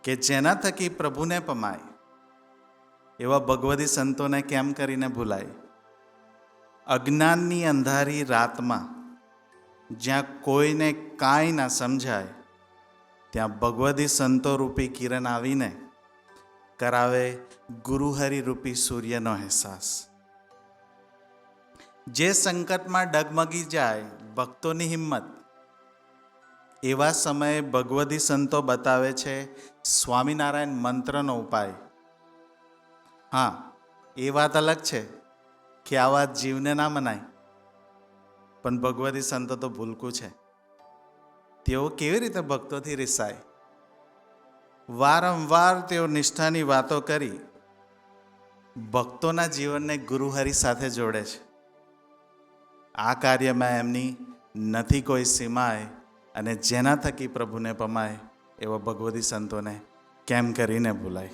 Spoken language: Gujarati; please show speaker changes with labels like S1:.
S1: કે જેના થકી પ્રભુને પમાય એવા ભગવદી સંતોને કેમ કરીને ભૂલાય? અજ્ઞાનની અંધારી રાતમાં જ્યાં કોઈને કાંઈ ના સમજાય ત્યાં ભગવદી સંતો રૂપી કિરણ આવીને કરાવે ગુરુહરિ રૂપી સૂર્યનો અહેસાસ. જે સંકટમાં ડગમગી જાય ભક્તોની હિંમત, એવા સમયે ભગવદી સંતો બતાવે છે સ્વામિનારાયણ મંત્રનો ઉપાય. હા, એ વાત અલગ છે કે આ વાત જીવને ના મનાય, પણ ભગવદી સંતો તો ભૂલકું છે. તેઓ કેવી રીતે ભક્તોથી રિસાય? વારંવાર તેઓ નિષ્ઠાની વાતો કરી ભક્તોના જીવનને ગુરુહરિ સાથે જોડે છે. આ કાર્યમાં એમની નથી કોઈ સીમાય, અને જેના થકી પ્રભુને પમાય એવા ભગવદી સંતોને કેમ કરીને ભૂલાય?